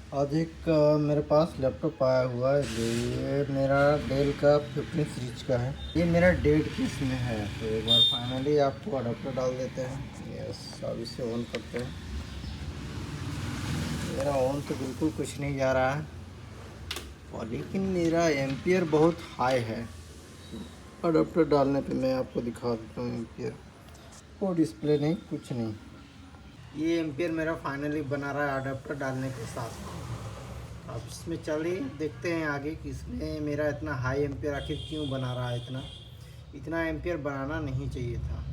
आज एक मेरे पास लैपटॉप आया हुआ है। ये मेरा डेल का 15 सीरीज का है। ये मेरा डेड केस में है, तो एक बार फाइनली आपको अडाप्टर डाल देते हैं। यस, अब इसे ऑन करते हैं। मेरा ऑन तो बिल्कुल कुछ नहीं जा रहा है, और लेकिन मेरा एम्पियर बहुत हाई है। अडाप्टर डालने पे मैं आपको दिखा देता हूँ एम्पियर। वो डिस्प्ले नहीं, कुछ नहीं। ये एम्पियर मेरा फाइनली बना रहा है अडाप्टर डालने के साथ। अब इसमें चलिए देखते हैं आगे कि इसमें मेरा इतना हाई एम्पियर आखिर क्यों बना रहा है। इतना एम्पियर बनाना नहीं चाहिए था।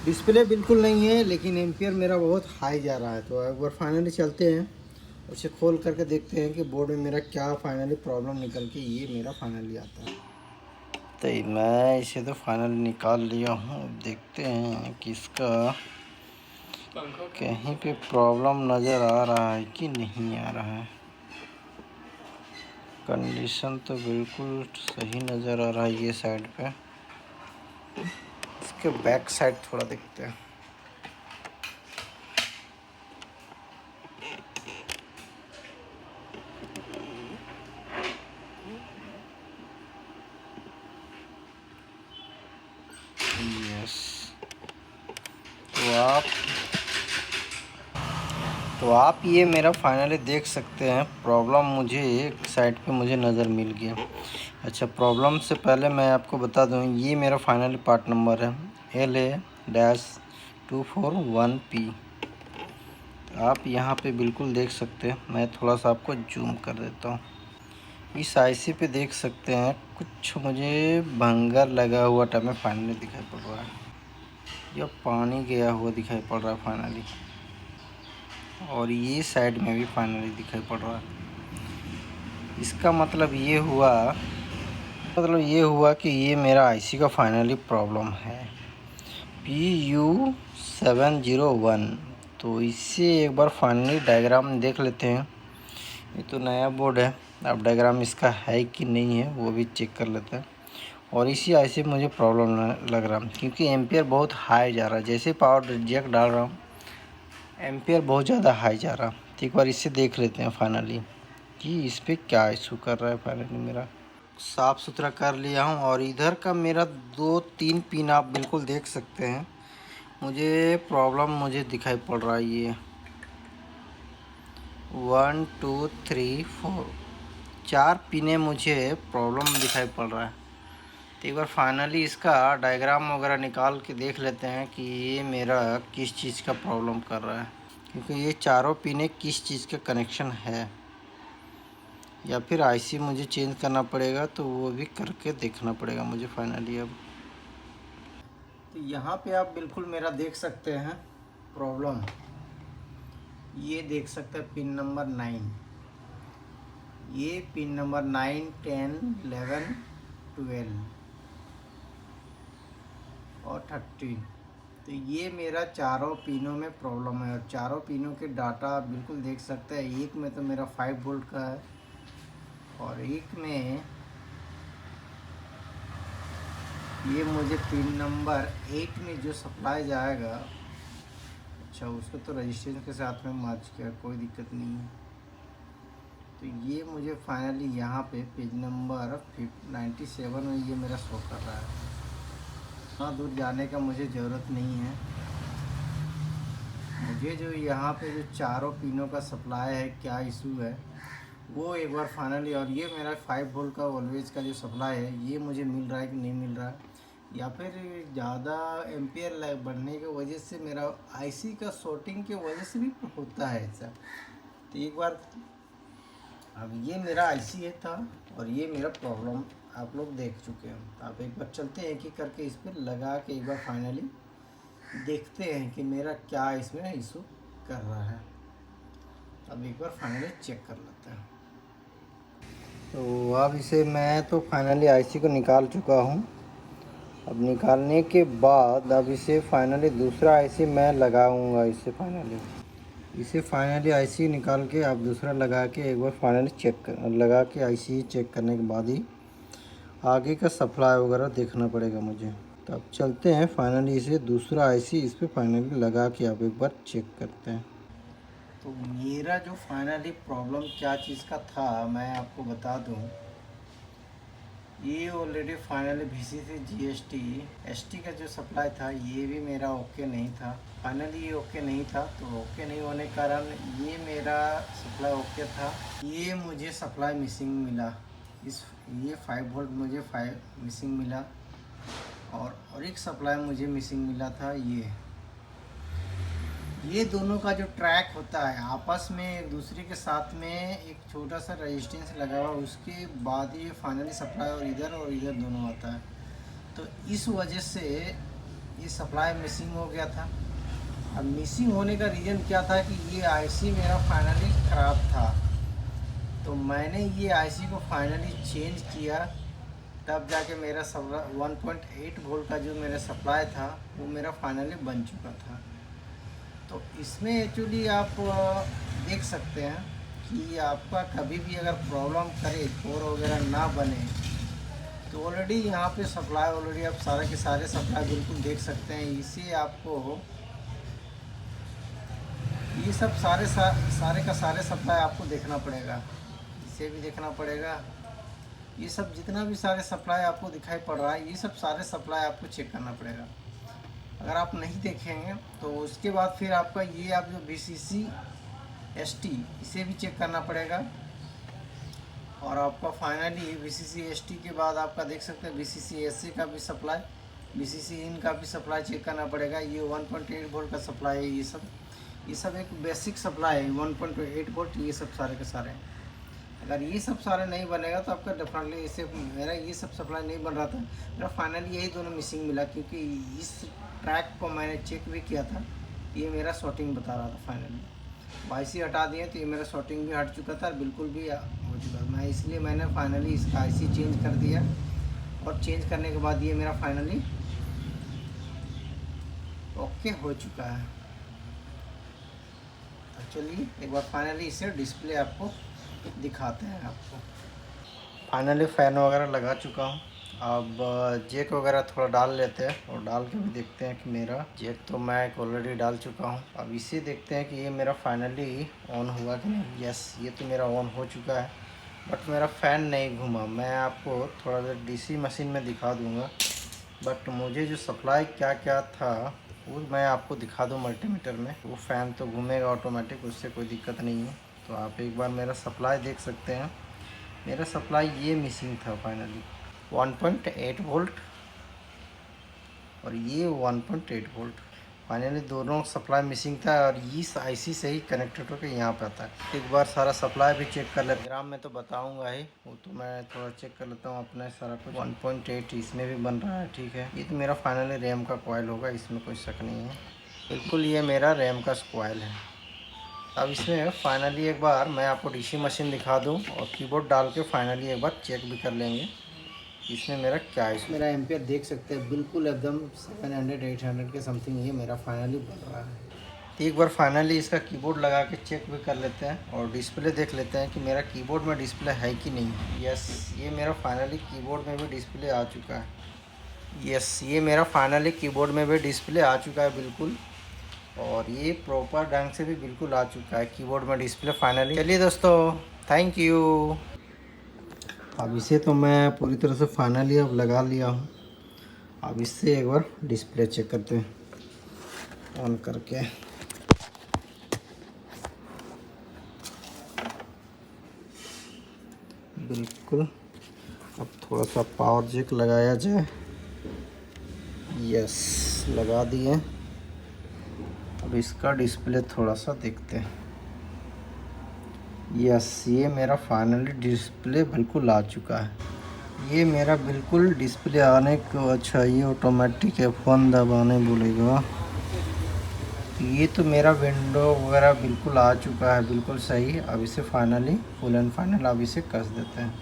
डिस्प्ले बिल्कुल नहीं है, लेकिन एम्पियर मेरा बहुत हाई जा रहा है। तो एक बार फाइनली चलते हैं, उसे खोल करके देखते हैं कि बोर्ड में मेरा क्या फाइनली प्रॉब्लम निकल के ये मेरा फाइनली आता है। तो मैं इसे तो फाइनली निकाल लिया हूँ। अब देखते हैं कि इसका कहीं पे प्रॉब्लम नज़र आ रहा है कि नहीं आ रहा है। कंडीशन तो बिल्कुल सही नज़र आ रहा है ये साइड पे। इसके बैक साइड थोड़ा देखते हैं। यस, तो आप ये मेरा फाइनली देख सकते हैं। प्रॉब्लम मुझे एक साइड पे मुझे नज़र मिल गया। अच्छा, प्रॉब्लम से पहले मैं आपको बता दूं, ये मेरा फाइनली पार्ट नंबर है LA-241P। आप यहाँ पे बिल्कुल देख सकते हैं। मैं थोड़ा सा आपको जूम कर देता हूँ। इस आईसी पे देख सकते हैं कुछ मुझे भंगर लगा हुआ टाइप में फाइनली दिखाई पड़ रहा है, या पानी गया हुआ दिखाई पड़ रहा है फाइनली। और ये साइड में भी फाइनली दिखाई पड़ रहा है। इसका मतलब ये हुआ कि ये मेरा आईसी का फाइनली प्रॉब्लम है, PU701। तो इससे एक बार फाइनली डायग्राम देख लेते हैं। ये तो नया बोर्ड है, अब डायग्राम इसका है कि नहीं है वो भी चेक कर लेते हैं। और इसी आईसी में मुझे प्रॉब्लम लग रहा है, क्योंकि एम्पियर बहुत हाई जा रहा है। जैसे पावर रिजेक्ट डाल रहा हूँ, एम्पियर बहुत ज़्यादा हाई जा रहा। तो एक बार इससे देख लेते हैं फाइनली कि इस पर क्या इशू कर रहा है। फाइनली मेरा साफ़ सुथरा कर लिया हूँ, और इधर का मेरा 2-3 पिन आप बिल्कुल देख सकते हैं। मुझे प्रॉब्लम दिखाई पड़ रहा है। ये 1 2 3 4 4 पिने मुझे प्रॉब्लम दिखाई पड़ रहा है। तो एक बार फाइनली इसका डायग्राम वगैरह निकाल के देख लेते हैं कि ये मेरा किस चीज़ का प्रॉब्लम कर रहा है, क्योंकि ये चारों पिने किस चीज़ का कनेक्शन है, या फिर आईसी मुझे चेंज करना पड़ेगा। तो वो भी करके देखना पड़ेगा मुझे फाइनली। अब तो यहाँ पे आप बिल्कुल मेरा देख सकते हैं प्रॉब्लम। ये देख सकते हैं पिन नंबर 9, ये पिन नंबर 9, 10, 11, 12 और 13। तो ये मेरा चारों पिनों में प्रॉब्लम है, और चारों पिनों के डाटा आप बिल्कुल देख सकते हैं। एक में तो मेरा 5 वोल्ट का है, और एक में ये मुझे पिन नंबर 8 में जो सप्लाई जाएगा। अच्छा, उसको तो रजिस्ट्रेशन के साथ में मैच किया, कोई दिक्कत नहीं है। तो ये मुझे फाइनली यहाँ पे पेज नंबर 97 में ये मेरा शो कर रहा है। हाँ, दूर जाने का मुझे ज़रूरत नहीं है। मुझे जो यहाँ पे जो चारों पिनों का सप्लाई है, क्या इशू है वो एक बार फाइनली। और ये मेरा 5 वोल्ट का वोल्टेज का जो सप्लाई है, ये मुझे मिल रहा है कि नहीं मिल रहा है, या फिर ज़्यादा एम्पियर बढ़ने की वजह से मेरा आईसी का शॉर्टिंग की वजह से भी होता है ऐसा। तो एक बार, अब ये मेरा आईसी है था, और ये मेरा प्रॉब्लम आप लोग देख चुके हैं। तो आप एक बार चलते हैं कि करके इस पर लगा के एक बार फाइनली देखते हैं कि मेरा क्या इसमें इशू कर रहा है। अब एक बार फाइनली चेक कर लेते हैं। तो अब इसे मैं तो फाइनली आईसी को निकाल चुका हूँ। अब निकालने के बाद अब इसे फाइनली दूसरा आईसी मैं लगाऊंगा। इसे फाइनली आईसी निकाल के आप दूसरा लगा के एक बार फाइनली चेक कर लगा के आईसी चेक करने के बाद ही आगे का सप्लाई वगैरह देखना पड़ेगा मुझे। तो अब चलते हैं फाइनली इसे दूसरा आईसी इस पर फाइनली लगा के आप एक बार चेक करते हैं। तो मेरा जो फाइनली प्रॉब्लम क्या चीज़ का था मैं आपको बता दूं। ये already finally VCC GST ST का जो सप्लाई था ये भी मेरा ओके नहीं था। फाइनली ये ओके नहीं था, तो ओके नहीं होने के कारण ये मेरा सप्लाई ओके था, ये मुझे सप्लाई मिसिंग मिला। ये 5 वोल्ट मुझे 5 मिसिंग मिला और एक सप्लाई मुझे मिसिंग मिला था। ये दोनों का जो ट्रैक होता है आपस में एक दूसरे के साथ में एक छोटा सा रेजिस्टेंस लगा हुआ, उसके बाद ये फाइनली सप्लाई और इधर दोनों आता है। तो इस वजह से ये सप्लाई मिसिंग हो गया था। अब मिसिंग होने का रीज़न क्या था कि ये IC मेरा फाइनली ख़राब था। तो मैंने ये IC को फाइनली चेंज किया, तब जाके मेरा 1.8 वोल्ट का जो मेरा सप्लाई था वो मेरा फाइनली बन चुका था। तो इसमें एक्चुअली आप देख सकते हैं कि आपका कभी भी अगर प्रॉब्लम करे कोर वगैरह ना बने, तो ऑलरेडी यहाँ पे सप्लाई ऑलरेडी आप सारे के सारे सप्लाई बिल्कुल देख सकते हैं। इसे आपको ये सब सारे का सारे सप्लाई आपको देखना पड़ेगा, इसे भी देखना पड़ेगा। ये सब जितना भी सारे सप्लाई आपको दिखाई पड़ रहा है, ये सब सारे सप्लाई आपको चेक करना पड़ेगा। अगर आप नहीं देखेंगे तो उसके बाद फिर आपका ये आप जो VCC ST इसे भी चेक करना पड़ेगा। और आपका फाइनली VCC ST के बाद आपका देख सकते हैं VCC SC का भी सप्लाई, VCC इन का भी सप्लाई चेक करना पड़ेगा। ये 1.8 वोल्ट का सप्लाई है। ये सब एक बेसिक सप्लाई है 1.8 वोल्ट। ये सब सारे के सारे, अगर ये सब सारे नहीं बनेगा तो आपका डेफिनेटली इसे मेरा ये सब सप्लाई नहीं बन रहा था। मेरा फाइनली यही दोनों मिसिंग मिला, क्योंकि इस ट्रैक को मैंने चेक भी किया था, ये मेरा शॉर्टिंग बता रहा था। फाइनली IC हटा दिए तो ये मेरा शॉर्टिंग भी हट चुका था और बिल्कुल भी हो चुका था। इसलिए मैंने फाइनली इसका IC चेंज कर दिया, और चेंज करने के बाद ये मेरा फाइनली ओके हो चुका है। तो चलिए एक बार फाइनली इसे डिस्प्ले आपको दिखाते हैं। आपको फाइनली फ़ैन वगैरह लगा चुका हूँ। अब जैक वगैरह थोड़ा डाल लेते हैं और डाल के भी देखते हैं कि मेरा जैक तो मैं ऑलरेडी डाल चुका हूँ। अब इसे देखते हैं कि ये मेरा फाइनली ऑन हुआ कि नहीं। यस, ये तो मेरा ऑन हो चुका है, बट मेरा फ़ैन नहीं घूमा। मैं आपको थोड़ा देर DC मशीन में दिखा दूँगा, बट मुझे जो सप्लाई क्या क्या था वो मैं आपको दिखा दूँ मल्टीमीटर में। वो फ़ैन तो घूमेगा ऑटोमेटिक, उससे कोई दिक्कत नहीं है। तो आप एक बार मेरा सप्लाई देख सकते हैं। मेरा सप्लाई ये मिसिंग था फाइनली 1.8 वोल्ट, और ये 1.8 वोल्ट। फाइनली दोनों सप्लाई मिसिंग था, और इस IC से ही कनेक्टेड होकर यहाँ पे आता है। एक बार सारा सप्लाई भी चेक कर लेते। ग्राम में तो बताऊंगा ही, वो तो मैं थोड़ा चेक कर लेता हूँ अपना सारा कुछ। 1.8 इसमें भी बन रहा है, ठीक है। ये तो मेरा फाइनली रैम का कॉइल होगा, इसमें कोई शक नहीं है। बिल्कुल ये मेरा रैम का कॉइल है। अब इसमें फाइनली एक बार मैं आपको DC मशीन दिखा दूं और कीबोर्ड डाल के फाइनली एक बार चेक भी कर लेंगे इसमें मेरा क्या है। मेरा एम्पियर देख सकते हैं बिल्कुल एकदम 700-800 के समथिंग ये मेरा फाइनली बन रहा है। तो एक बार फाइनली इसका कीबोर्ड लगा के चेक भी कर लेते हैं और डिस्प्ले देख लेते हैं कि मेरा कीबोर्ड में डिस्प्ले है कि नहीं। यस, ये मेरा फाइनली कीबोर्ड में भी डिस्प्ले आ चुका है। यस, ये मेरा फाइनली कीबोर्ड में भी डिस्प्ले आ चुका है बिल्कुल, और ये प्रॉपर ढंग से भी बिल्कुल आ चुका है कीबोर्ड में डिस्प्ले फाइनली। चलिए दोस्तों, थैंक यू। अब इसे तो मैं पूरी तरह से फाइनली अब लगा लिया हूँ। अब इससे एक बार डिस्प्ले चेक करते हैं ऑन करके। बिल्कुल, अब थोड़ा सा पावर जैक लगाया जाए। यस, लगा दिए। अब इसका डिस्प्ले थोड़ा सा देखते हैं। यस, ये मेरा फाइनली डिस्प्ले बिल्कुल आ चुका है। ये मेरा बिल्कुल डिस्प्ले आने को, अच्छा ये ऑटोमेटिक F1 दबाने बोलेगा। ये तो मेरा विंडो वगैरह बिल्कुल आ चुका है, बिल्कुल सही। अब इसे फाइनली फुल एंड फाइनल अब इसे कस देते हैं।